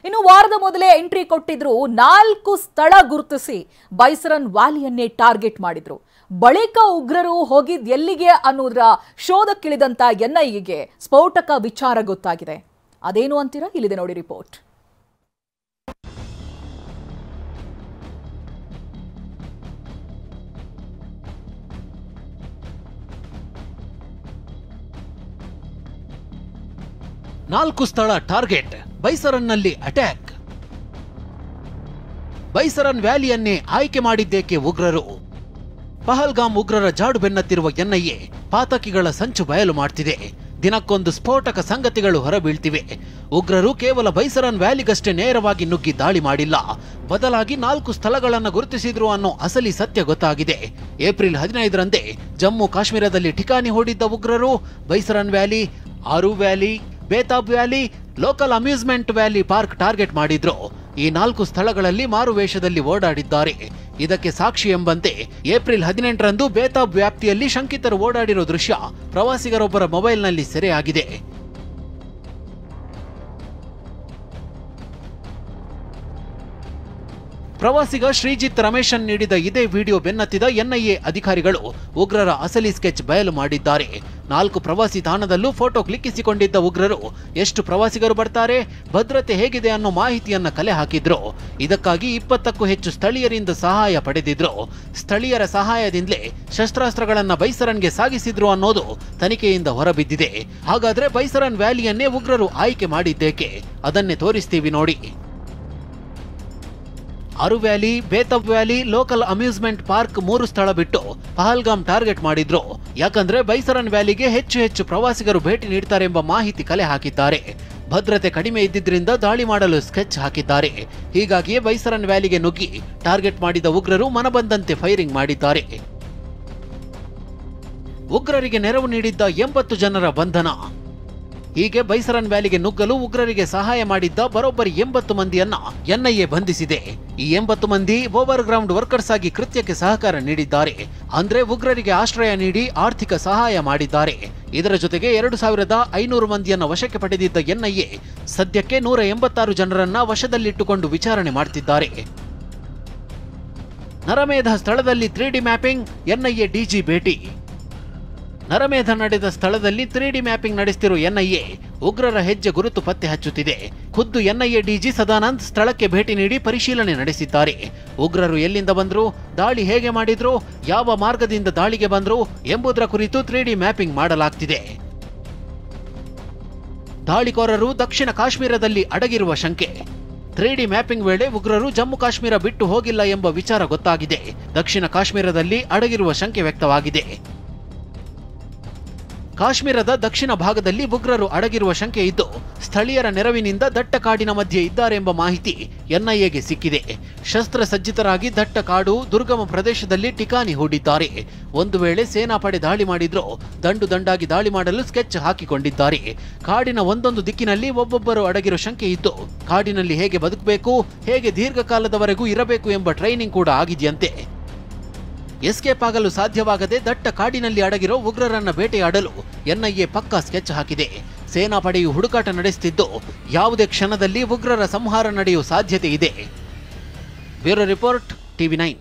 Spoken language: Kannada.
ಇನ್ನು ವಾರದ ಮೊದಲೇ ಎಂಟ್ರಿ ಕೊಟ್ಟಿದ್ರು 4 ಸ್ಥಳ ಗುರುತಿಸಿ ಬೈಸರನ್ ವ್ಯಾಲಿಯನ್ನೇ ಟಾರ್ಗೆಟ್ ಮಾಡಿದ್ರು. ಬಳಿಕ ಉಗ್ರರು ಹೋಗಿದ್ ಎಲ್ಲಿಗೆ ಅನ್ನೋದರ ಶೋಧಕ್ಕಿಳಿದಂತ ಎನ್ಐಎಗೆ ಸ್ಫೋಟಕ ವಿಚಾರ ಗೊತ್ತಾಗಿದೆ. ಅದೇನು ಅಂತೀರಾ? ಇಲ್ಲಿದೆ ನೋಡಿ ರಿಪೋರ್ಟ್. ನಾಲ್ಕು ಸ್ಥಳ ಟಾರ್ಗೆಟ್, ಬೈಸರನ್ನಲ್ಲಿ ಅಟ್ಯಾಕ್. ಬೈಸರನ್ ವ್ಯಾಲಿಯನ್ನೇ ಆಯ್ಕೆ ಮಾಡಿದ್ದೇಕೆ ಉಗ್ರರು? ಪಹಲ್ಗಾಮ್ ಉಗ್ರರ ಜಾಡು ಬೆನ್ನತ್ತಿರುವ ಎನ್ಐಎ ಪಾತಕಿಗಳ ಸಂಚು ಬಯಲು ಮಾಡ್ತಿದೆ. ದಿನಕ್ಕೊಂದು ಸ್ಫೋಟಕ ಸಂಗತಿಗಳು ಹೊರಬೀಳ್ತಿವೆ. ಉಗ್ರರು ಕೇವಲ ಬೈಸರನ್ ವ್ಯಾಲಿಗಷ್ಟೇ ನೇರವಾಗಿ ನುಗ್ಗಿ ದಾಳಿ ಮಾಡಿಲ್ಲ, ಬದಲಾಗಿ 4 ಸ್ಥಳಗಳನ್ನು ಗುರುತಿಸಿದ್ರು ಅನ್ನೋ ಅಸಲಿ ಸತ್ಯ ಗೊತ್ತಾಗಿದೆ. ಏಪ್ರಿಲ್ 15ರಂದೇ ಜಮ್ಮು ಕಾಶ್ಮೀರದಲ್ಲಿ ಠಿಕಾಣಿ ಹೂಡಿದ್ದ ಉಗ್ರರು Baisaran valley, Aru valley, Betaab valley, local amusement valley park target ಮಾಡಿದ್ರು. ಈ 4 ಸ್ಥಳಗಳಲ್ಲಿ ಮಾರುವೇಷದಲ್ಲಿ ಓಡಾಡಿದ್ದಾರೆ. ಇದಕ್ಕೆ ಸಾಕ್ಷಿ ಎಂಬಂತೆ ಏಪ್ರಿಲ್ 18ರಂದು ಬೇತಾಬ್ ವ್ಯಾಪ್ತಿಯಲ್ಲಿ ಶಂಕಿತರು ಓಡಾಡಿರೋ ದೃಶ್ಯ ಪ್ರವಾಸಿಗರೊಬ್ಬರ ಮೊಬೈಲ್ನಲ್ಲಿ ಸೆರೆಯಾಗಿದೆ. ಪ್ರವಾಸಿಗ ಶ್ರೀಜಿತ್ ರಮೇಶನ್ ನೀಡಿದ ಇದೇ ವಿಡಿಯೋ ಬೆನ್ನತ್ತಿದ ಎನ್ಐಎ ಅಧಿಕಾರಿಗಳು ಉಗ್ರರ ಅಸಲಿ ಸ್ಕೆಚ್ ಬಯಲು ಮಾಡಿದ್ದಾರೆ. 4 ಪ್ರವಾಸಿ ತಾಣದಲ್ಲೂ ಫೋಟೋ ಕ್ಲಿಕ್ಕಿಸಿಕೊಂಡಿದ್ದ ಉಗ್ರರು ಎಷ್ಟು ಪ್ರವಾಸಿಗರು ಬರ್ತಾರೆ, ಭದ್ರತೆ ಹೇಗಿದೆ ಅನ್ನೋ ಮಾಹಿತಿಯನ್ನ ಕಲೆ ಹಾಕಿದ್ರು. ಇದಕ್ಕಾಗಿ 20ಕ್ಕೂ ಹೆಚ್ಚು ಸ್ಥಳೀಯರಿಂದ ಸಹಾಯ ಪಡೆದಿದ್ರು. ಸ್ಥಳೀಯರ ಸಹಾಯದಿಂದಲೇ ಶಸ್ತ್ರಾಸ್ತ್ರಗಳನ್ನ ಬೈಸರನ್ಗೆ ಸಾಗಿಸಿದ್ರು ಅನ್ನೋದು ತನಿಖೆಯಿಂದ ಹೊರಬಿದ್ದಿದೆ. ಹಾಗಾದ್ರೆ ಬೈಸರನ್ ವ್ಯಾಲಿಯನ್ನೇ ಉಗ್ರರು ಆಯ್ಕೆ ಮಾಡಿದ್ದೇಕೆ? ಅದನ್ನೇ ತೋರಿಸ್ತೀವಿ ನೋಡಿ. Aru valley, Betaab valley, local amusement park 3 ಸ್ಥಳ ಬಿಟ್ಟು ಪಹಲ್ಗಾಮ್ ಟಾರ್ಗೆಟ್ ಮಾಡಿದ್ರು. ಯಾಕಂದ್ರೆ ಬೈಸರನ್ ವ್ಯಾಲಿಗೆ ಹೆಚ್ಚು ಪ್ರವಾಸಿಗರು ಭೇಟಿ ನೀಡ್ತಾರೆಂಬ ಮಾಹಿತಿ ಕಲೆ ಹಾಕಿದ್ದಾರೆ. ಭದ್ರತೆ ಕಡಿಮೆ ಇದ್ದಿದ್ರಿಂದ ದಾಳಿ ಮಾಡಲು ಸ್ಕೆಚ್ ಹಾಕಿದ್ದಾರೆ. ಹೀಗಾಗಿಯೇ ಬೈಸರನ್ ವ್ಯಾಲಿಗೆ ನುಗ್ಗಿ ಟಾರ್ಗೆಟ್ ಮಾಡಿದ ಉಗ್ರರು ಮನಬಂದಂತೆ ಫೈರಿಂಗ್ ಮಾಡಿದ್ದಾರೆ. ಉಗ್ರರಿಗೆ ನೆರವು ನೀಡಿದ್ದ 80 ಜನರ ಬಂಧನ. ಹೀಗೆ ಬೈಸರನ್ ವ್ಯಾಲಿಗೆ ನುಗ್ಗಲು ಉಗ್ರರಿಗೆ ಸಹಾಯ ಮಾಡಿದ್ದ ಬರೋಬ್ಬರಿ 80 ಮಂದಿಯನ್ನ ಎನ್ಐಎ ಬಂಧಿಸಿದೆ. ಈ 80 ಮಂದಿ ಓವರ್ ಗ್ರೌಂಡ್ ವರ್ಕರ್ಸ್ ಆಗಿ ಕೃತ್ಯಕ್ಕೆ ಸಹಕಾರ ನೀಡಿದ್ದಾರೆ. ಅಂದ್ರೆ ಉಗ್ರರಿಗೆ ಆಶ್ರಯ ನೀಡಿ ಆರ್ಥಿಕ ಸಹಾಯ ಮಾಡಿದ್ದಾರೆ. ಇದರ ಜೊತೆಗೆ 2500 ಮಂದಿಯನ್ನ ವಶಕ್ಕೆ ಪಡೆದಿದ್ದ ಎನ್ಐಎ ಸದ್ಯಕ್ಕೆ 186 ಜನರನ್ನ ವಶದಲ್ಲಿಟ್ಟುಕೊಂಡು ವಿಚಾರಣೆ ಮಾಡ್ತಿದ್ದಾರೆ. ನರಮೇಧ ಸ್ಥಳದಲ್ಲಿ 3D ಮ್ಯಾಪಿಂಗ್, ಎನ್ಐಎ ಡಿಜಿ ಭೇಟಿ. ನರಮೇಧ ನಡೆದ ಸ್ಥಳದಲ್ಲಿ 3D ಮ್ಯಾಪಿಂಗ್ ನಡೆಸುತ್ತಿರುವ ಎನ್ಐಎ ಉಗ್ರರ ಹೆಜ್ಜೆ ಗುರುತು ಪತ್ತೆ ಹಚ್ಚುತ್ತಿದೆ. ಖುದ್ದು ಎನ್ಐಎ ಡಿಜಿ ಸದಾನಂದ್ ಸ್ಥಳಕ್ಕೆ ಭೇಟಿ ನೀಡಿ ಪರಿಶೀಲನೆ ನಡೆಸಿದ್ದಾರೆ. ಉಗ್ರರು ಎಲ್ಲಿಂದ ಬಂದ್ರು, ದಾಳಿ ಹೇಗೆ ಮಾಡಿದ್ರು, ಯಾವ ಮಾರ್ಗದಿಂದ ದಾಳಿಗೆ ಬಂದ್ರು ಎಂಬುದರ ಕುರಿತು 3D ಮ್ಯಾಪಿಂಗ್ ಮಾಡಲಾಗ್ತಿದೆ. ದಾಳಿಕೋರರು ದಕ್ಷಿಣ ಕಾಶ್ಮೀರದಲ್ಲಿ ಅಡಗಿರುವ ಶಂಕೆ. 3D ಮ್ಯಾಪಿಂಗ್ ವೇಳೆ ಉಗ್ರರು ಜಮ್ಮು ಕಾಶ್ಮೀರ ಬಿಟ್ಟು ಹೋಗಿಲ್ಲ ಎಂಬ ವಿಚಾರ ಗೊತ್ತಾಗಿದೆ. ದಕ್ಷಿಣ ಕಾಶ್ಮೀರದಲ್ಲಿ ಅಡಗಿರುವ ಶಂಕೆ ವ್ಯಕ್ತವಾಗಿದೆ. ಕಾಶ್ಮೀರದ ದಕ್ಷಿಣ ಭಾಗದಲ್ಲಿ ಉಗ್ರರು ಅಡಗಿರುವ ಶಂಕೆ ಇದ್ದು ಸ್ಥಳೀಯರ ನೆರವಿನಿಂದ ದಟ್ಟ ಕಾಡಿನ ಮಧ್ಯೆ ಇದ್ದಾರೆಂಬ ಮಾಹಿತಿ ಎನ್ಐಎಗೆ ಸಿಕ್ಕಿದೆ. ಶಸ್ತ್ರಸಜ್ಜಿತರಾಗಿ ದಟ್ಟ ಕಾಡು, ದುರ್ಗಮ ಪ್ರದೇಶದಲ್ಲಿ ಠಿಕಾಣಿ ಹೂಡಿದ್ದಾರೆ. ಒಂದು ವೇಳೆ ಸೇನಾಪಡೆ ದಾಳಿ ಮಾಡಿದ್ರು ದಂಡು ದಂಡಾಗಿ ದಾಳಿ ಮಾಡಲು ಸ್ಕೆಚ್ ಹಾಕಿಕೊಂಡಿದ್ದಾರೆ. ಕಾಡಿನ ಒಂದೊಂದು ದಿಕ್ಕಿನಲ್ಲಿ ಒಬ್ಬೊಬ್ಬರು ಅಡಗಿರೋ ಶಂಕೆ ಇದ್ದು ಕಾಡಿನಲ್ಲಿ ಹೇಗೆ ಬದುಕಬೇಕು, ಹೇಗೆ ದೀರ್ಘಕಾಲದವರೆಗೂ ಇರಬೇಕು ಎಂಬ ಟ್ರೈನಿಂಗ್ ಕೂಡ ಆಗಿದೆಯಂತೆ. ಎಸ್ಕೇಪ್ ಆಗಲು ಸಾಧ್ಯವಾಗದೆ ದಟ್ಟ ಕಾಡಿನಲ್ಲಿ ಅಡಗಿರೋ ಉಗ್ರರನ್ನ ಬೇಟೆಯಾಡಲು ಎನ್ಐಎ ಪಕ್ಕಾ ಸ್ಕೆಚ್ ಹಾಕಿದೆ. ಸೇನಾಪಡೆಯು ಹುಡುಕಾಟ ನಡೆಸುತ್ತಿದ್ದು ಯಾವುದೇ ಕ್ಷಣದಲ್ಲಿ ಉಗ್ರರ ಸಂಹಾರ ನಡೆಯುವ ಸಾಧ್ಯತೆ ಇದೆ. Bureau report, TV9.